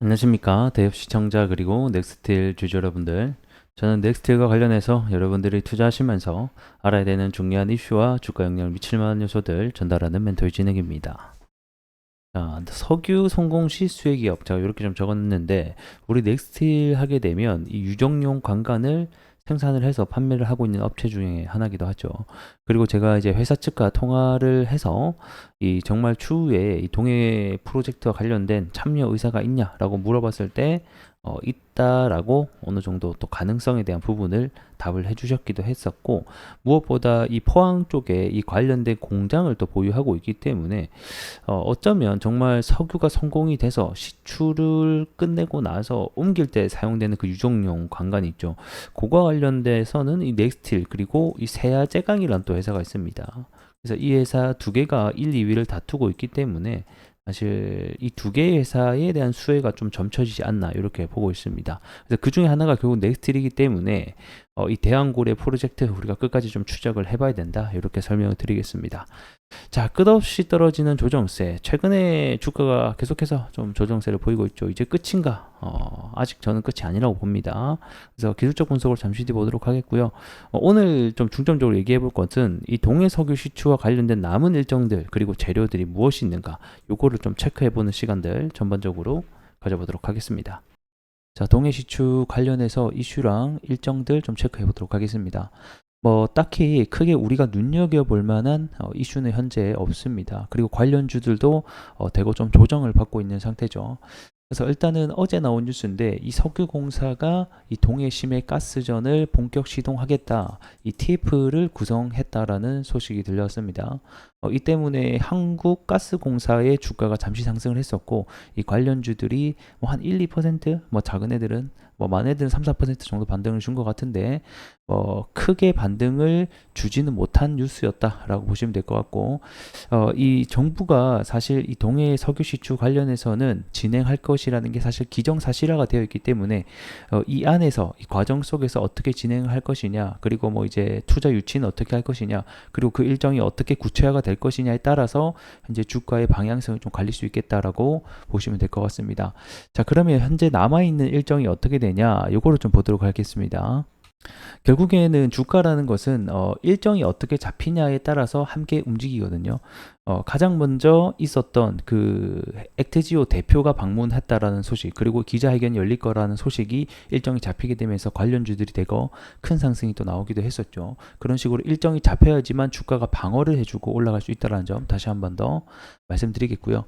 안녕하십니까 대협 시청자 그리고 넥스틸 주주 여러분들. 저는 넥스틸과 관련해서 여러분들이 투자하시면서 알아야 되는 중요한 이슈와 주가 영향을 미칠 만한 요소들 전달하는 멘토의 진행입니다. 자, 석유 성공 시 수혜기업, 제가 이렇게 좀 적었는데, 우리 넥스틸 하게 되면 이 유정용 관관을 생산을 해서 판매를 하고 있는 업체 중에 하나기도 하죠. 그리고 제가 이제 회사 측과 통화를 해서 이 정말 추후에 이 동해 프로젝트와 관련된 참여 의사가 있냐라고 물어봤을 때 있다라고 어느 정도 또 가능성에 대한 부분을 답을 해주셨기도 했었고, 무엇보다 이 포항 쪽에 이 관련된 공장을 또 보유하고 있기 때문에 어쩌면 정말 석유가 성공이 돼서 시추를 끝내고 나서 옮길 때 사용되는 그 유정용 관관이 있죠. 그거와 관련돼서는 이 넥스틸 그리고 이 세아제강이라는 또 회사가 있습니다. 그래서 이 회사 두 개가 1, 2위를 다투고 있기 때문에 사실 이 두 개의 회사에 대한 수혜가 좀 점쳐지지 않나 이렇게 보고 있습니다. 그래서 그 중에 하나가 결국 넥스틸이기 때문에 이 대왕고래 프로젝트 우리가 끝까지 좀 추적을 해봐야 된다 이렇게 설명을 드리겠습니다. 자, 끝없이 떨어지는 조정세. 최근에 주가가 계속해서 좀 조정세를 보이고 있죠. 이제 끝인가? 아직 저는 끝이 아니라고 봅니다. 그래서 기술적 분석을 잠시 뒤에 보도록 하겠고요. 오늘 좀 중점적으로 얘기해 볼 것은 이 동해석유 시추와 관련된 남은 일정들 그리고 재료들이 무엇이 있는가, 요거를 좀 체크해 보는 시간들 전반적으로 가져보도록 하겠습니다. 자, 동해 시추 관련해서 이슈랑 일정들 좀 체크해 보도록 하겠습니다. 뭐 딱히 크게 우리가 눈여겨볼 만한 이슈는 현재 없습니다. 그리고 관련주들도 대거 좀 조정을 받고 있는 상태죠. 그래서 일단은 어제 나온 뉴스인데, 이 석유공사가 이 동해 심해 가스전을 본격 시동하겠다, 이 TF를 구성했다라는 소식이 들렸습니다. 이 때문에 한국가스공사의 주가가 잠시 상승을 했었고, 이 관련주들이 뭐 한 1, 2%, 뭐 작은 애들은 뭐 많은 애들은 3, 4% 정도 반등을 준 것 같은데, 크게 반등을 주지는 못한 뉴스였다라고 보시면 될 것 같고, 이 정부가 사실 이 동해 석유 시추 관련해서는 진행할 것이라는 게 사실 기정사실화가 되어 있기 때문에 이 안에서 이 과정 속에서 어떻게 진행할 것이냐, 그리고 뭐 이제 투자 유치는 어떻게 할 것이냐, 그리고 그 일정이 어떻게 구체화가 될 것이냐에 따라서 현재 주가의 방향성을 좀 갈릴 수 있겠다라고 보시면 될 것 같습니다. 자, 그러면 현재 남아있는 일정이 어떻게 되냐, 요거를 좀 보도록 하겠습니다. 결국에는 주가라는 것은 일정이 어떻게 잡히냐에 따라서 함께 움직이거든요. 가장 먼저 있었던 그 액트지오 대표가 방문했다라는 소식, 그리고 기자회견이 열릴 거라는 소식이 일정이 잡히게 되면서 관련주들이 대거 큰 상승이 또 나오기도 했었죠. 그런 식으로 일정이 잡혀야지만 주가가 방어를 해주고 올라갈 수 있다는 점 다시 한 번 더 말씀드리겠고요.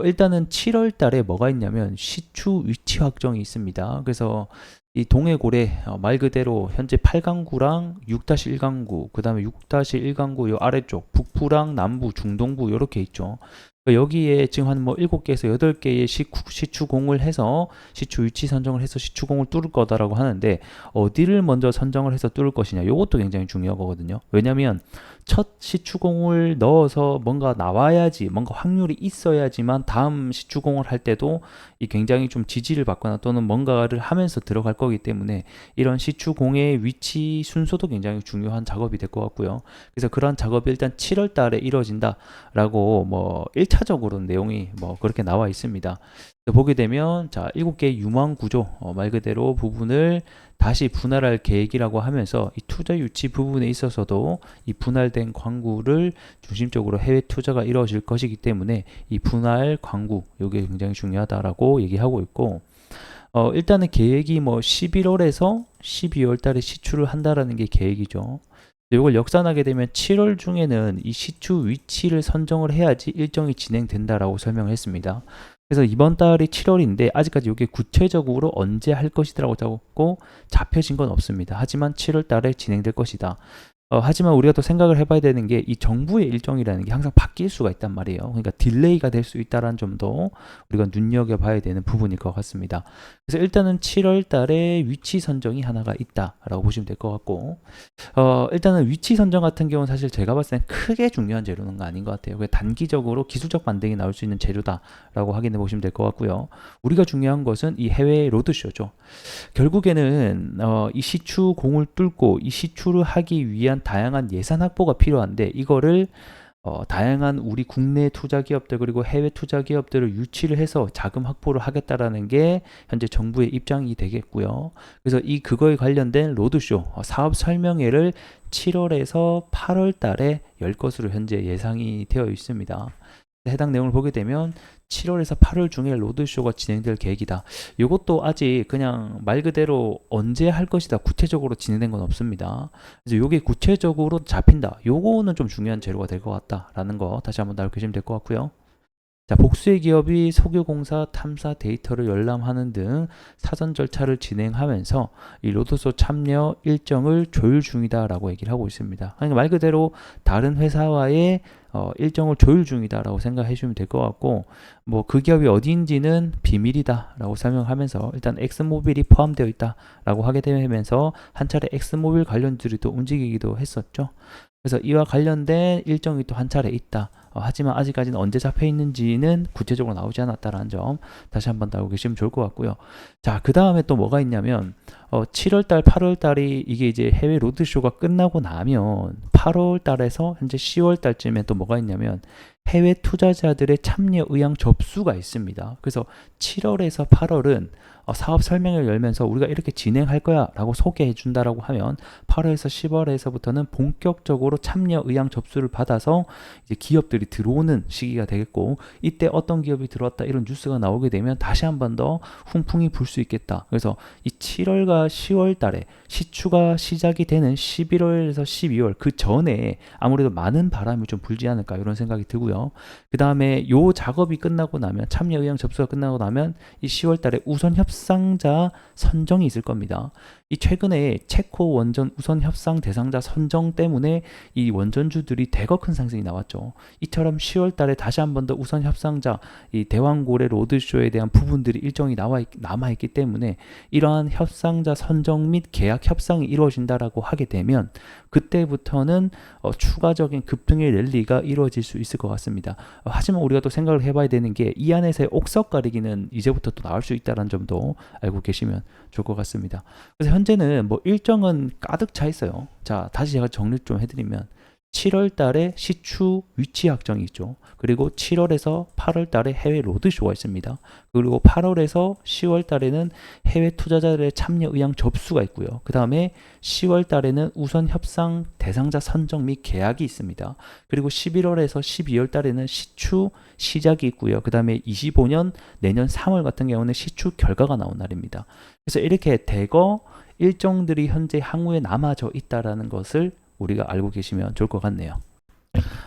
일단은 7월 달에 뭐가 있냐면 시추 위치 확정이 있습니다. 그래서 이 동해고래, 말 그대로 현재 8강구랑 6-1강구, 그 다음에 6-1강구 요 아래쪽 북부랑 남부 중동부 요렇게 있죠. 여기에 지금 한 뭐 7개에서 8개의 시추공을 해서 시추 위치 선정을 해서 시추공을 뚫을 거다라고 하는데, 어디를 먼저 선정을 해서 뚫을 것이냐, 요것도 굉장히 중요하거든요. 왜냐면 첫 시추공을 넣어서 뭔가 나와야지, 뭔가 확률이 있어야지만 다음 시추공을 할 때도 이 굉장히 좀 지지를 받거나 또는 뭔가를 하면서 들어갈 거기 때문에, 이런 시추공의 위치 순서도 굉장히 중요한 작업이 될 것 같고요. 그래서 그런 작업이 일단 7월 달에 이루어진다라고 뭐 1차적으로 내용이 뭐 그렇게 나와 있습니다. 보게 되면 자, 7개의 유망 구조, 말 그대로 부분을 다시 분할할 계획이라고 하면서 이 투자 유치 부분에 있어서도 이 분할된 광구를 중심적으로 해외 투자가 이루어질 것이기 때문에 이 분할 광구, 이게 굉장히 중요하다라고 얘기하고 있고, 일단은 계획이 뭐 11월에서 12월 달에 시추를 한다라는 게 계획이죠. 이걸 역산하게 되면 7월 중에는 이 시추 위치를 선정을 해야지 일정이 진행된다라고 설명을 했습니다. 그래서 이번 달이 7월인데 아직까지 이게 구체적으로 언제 할 것이라고 적고 잡혀진 건 없습니다. 하지만 7월 달에 진행될 것이다. 하지만 우리가 또 생각을 해봐야 되는 게, 이 정부의 일정이라는 게 항상 바뀔 수가 있단 말이에요. 그러니까 딜레이가 될 수 있다는 점도 우리가 눈여겨봐야 되는 부분일 것 같습니다. 그래서 일단은 7월 달에 위치 선정이 하나가 있다라고 보시면 될 것 같고, 일단은 위치 선정 같은 경우는 사실 제가 봤을 땐 크게 중요한 재료는 아닌 것 같아요. 단기적으로 기술적 반등이 나올 수 있는 재료다라고 확인해 보시면 될 것 같고요. 우리가 중요한 것은 이 해외 로드쇼죠. 결국에는 이 시추 공을 뚫고 이 시추를 하기 위한 다양한 예산 확보가 필요한데, 이거를 다양한 우리 국내 투자 기업들 그리고 해외 투자 기업들을 유치를 해서 자금 확보를 하겠다라는 게 현재 정부의 입장이 되겠고요. 그래서 그거에 관련된 로드쇼 사업 설명회를 7월에서 8월 달에 열 것으로 현재 예상이 되어 있습니다. 해당 내용을 보게 되면 7월에서 8월 중에 로드쇼가 진행될 계획이다. 이것도 아직 그냥 말 그대로 언제 할 것이다 구체적으로 진행된 건 없습니다. 그래서 이게 구체적으로 잡힌다. 요거는 좀 중요한 재료가 될 것 같다라는 거 다시 한번 알고 계시면 될 것 같고요. 자, 복수의 기업이 석유공사 탐사 데이터를 열람하는 등 사전 절차를 진행하면서 이 로드쇼 참여 일정을 조율 중이다라고 얘기를 하고 있습니다. 그러니까 말 그대로 다른 회사와의 일정을 조율 중이다라고 생각해 주시면 될 것 같고, 뭐 그 기업이 어디인지는 비밀이다라고 설명하면서 일단 엑스모빌이 포함되어 있다라고 하게 되면서 한 차례 엑스모빌 관련주들이 또 움직이기도 했었죠. 그래서 이와 관련된 일정이 또 한 차례 있다. 하지만 아직까지는 언제 잡혀 있는지는 구체적으로 나오지 않았다는 점 다시 한번 알고 계시면 좋을 것 같고요. 자, 그 다음에 또 뭐가 있냐면 7월달, 8월달이 이게 이제 해외 로드쇼가 끝나고 나면 8월달에서 현재 10월달쯤에 또 뭐가 있냐면 해외 투자자들의 참여 의향 접수가 있습니다. 그래서 7월에서 8월은 사업 설명을 열면서 우리가 이렇게 진행할 거야 라고 소개해 준다라고 하면 8월에서 10월에서부터는 본격적으로 참여 의향 접수를 받아서 이제 기업들이 들어오는 시기가 되겠고, 이때 어떤 기업이 들어왔다 이런 뉴스가 나오게 되면 다시 한 번 더 훈풍이 불 수 있겠다. 그래서 이 7월과 10월 달에 시추가 시작이 되는 11월에서 12월 그 전에 아무래도 많은 바람이 좀 불지 않을까 이런 생각이 들고요. 그 다음에 요 작업이 끝나고 나면 참여 의향 접수가 끝나고 나면 이 10월 달에 우선 협상자 선정이 있을 겁니다. 이 최근에 체코 원전 우선 협상 대상자 선정 때문에 이 원전주들이 대거 큰 상승이 나왔죠. 이처럼 10월 달에 다시 한 번 더 우선 협상자 이 대왕고래 로드쇼에 대한 부분들이 일정이 남아있기 때문에 이러한 협상자 선정 및 계약 협상이 이루어진다라고 하게 되면 그때부터는 추가적인 급등의 랠리가 이루어질 수 있을 것 같습니다. 하지만 우리가 또 생각을 해봐야 되는 게 이 안에서의 옥석 가리기는 이제부터 또 나올 수 있다는 점도 알고 계시면 좋을 것 같습니다. 그래서 현재는 뭐 일정은 가득 차 있어요. 자, 다시 제가 정리 좀 해드리면 7월 달에 시추 위치 확정이 있죠. 그리고 7월에서 8월 달에 해외 로드쇼가 있습니다. 그리고 8월에서 10월 달에는 해외 투자자들의 참여 의향 접수가 있고요. 그 다음에 10월 달에는 우선 협상 대상자 선정 및 계약이 있습니다. 그리고 11월에서 12월 달에는 시추 시작이 있고요. 그 다음에 25년 내년 3월 같은 경우는 시추 결과가 나온 날입니다. 그래서 이렇게 대거 일정들이 현재 항우에 남아져 있다라는 것을 우리가 알고 계시면 좋을 것 같네요.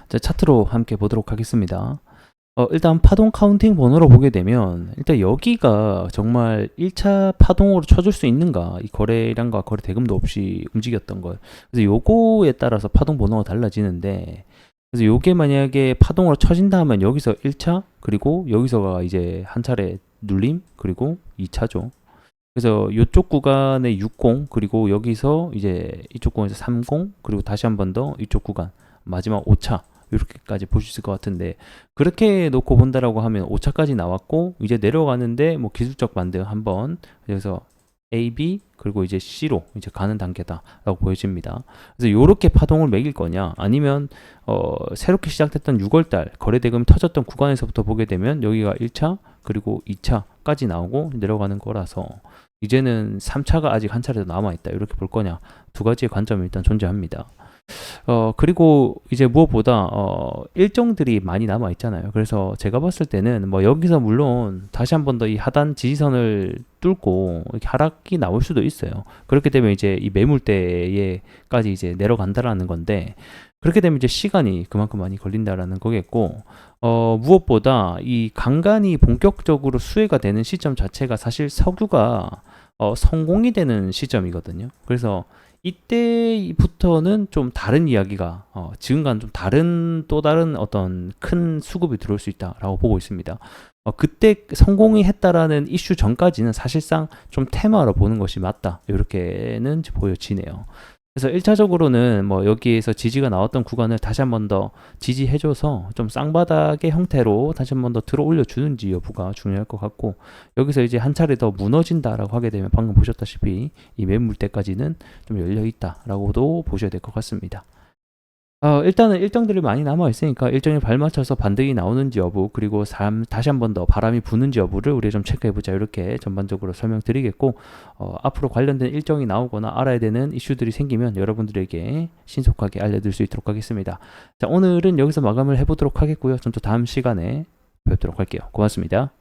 자, 차트로 함께 보도록 하겠습니다. 일단 파동 카운팅 번호로 보게 되면 일단 여기가 정말 1차 파동으로 쳐줄 수 있는가, 이 거래량과 거래 대금도 없이 움직였던 것. 그래서 요거에 따라서 파동 번호가 달라지는데, 그래서 요게 만약에 파동으로 쳐진다 하면 여기서 1차 그리고 여기서가 이제 한 차례 눌림 그리고 2차죠. 그래서 이쪽 구간에 60 그리고 여기서 이제 이쪽 구간에서 30 그리고 다시 한 번 더 이쪽 구간 마지막 5차 이렇게까지 볼 수 있을 것 같은데, 그렇게 놓고 본다라고 하면 5차까지 나왔고 이제 내려가는데 뭐 기술적 반등 한번, 그래서 A, B 그리고 이제 C로 이제 가는 단계다라고 보여집니다. 그래서 이렇게 파동을 매길 거냐, 아니면 새롭게 시작됐던 6월달 거래대금이 터졌던 구간에서부터 보게 되면 여기가 1차 그리고 2차까지 나오고 내려가는 거라서 이제는 3차가 아직 한 차례 더 남아있다 이렇게 볼 거냐, 두 가지의 관점이 일단 존재합니다. 그리고 이제 무엇보다 일정들이 많이 남아 있잖아요. 그래서 제가 봤을 때는 뭐 여기서 물론 다시 한 번 더 이 하단 지지선을 뚫고 이렇게 하락이 나올 수도 있어요. 그렇게 되면 이제 이 매물대에까지 이제 내려간다라는 건데, 그렇게 되면 이제 시간이 그만큼 많이 걸린다라는 거겠고, 무엇보다 이 간간이 본격적으로 수혜가 되는 시점 자체가 사실 석유가 성공이 되는 시점이거든요. 그래서 이때부터는 좀 다른 이야기가 지금과는 좀 다른 또 다른 어떤 큰 수급이 들어올 수 있다라고 보고 있습니다. 그때 성공이 했다라는 이슈 전까지는 사실상 좀 테마로 보는 것이 맞다 이렇게는 보여지네요. 그래서 1차적으로는 뭐 여기에서 지지가 나왔던 구간을 다시 한 번 더 지지해줘서 좀 쌍바닥의 형태로 다시 한 번 더 들어 올려주는지 여부가 중요할 것 같고, 여기서 이제 한 차례 더 무너진다라고 하게 되면 방금 보셨다시피 이 매물대까지는 좀 열려 있다라고도 보셔야 될 것 같습니다. 일단은 일정들이 많이 남아 있으니까 일정에 발맞춰서 반등이 나오는지 여부, 그리고 다시 한 번 더 바람이 부는지 여부를 우리가 좀 체크해보자. 이렇게 전반적으로 설명드리겠고, 앞으로 관련된 일정이 나오거나 알아야 되는 이슈들이 생기면 여러분들에게 신속하게 알려드릴 수 있도록 하겠습니다. 자, 오늘은 여기서 마감을 해보도록 하겠고요. 전 또 다음 시간에 뵙도록 할게요. 고맙습니다.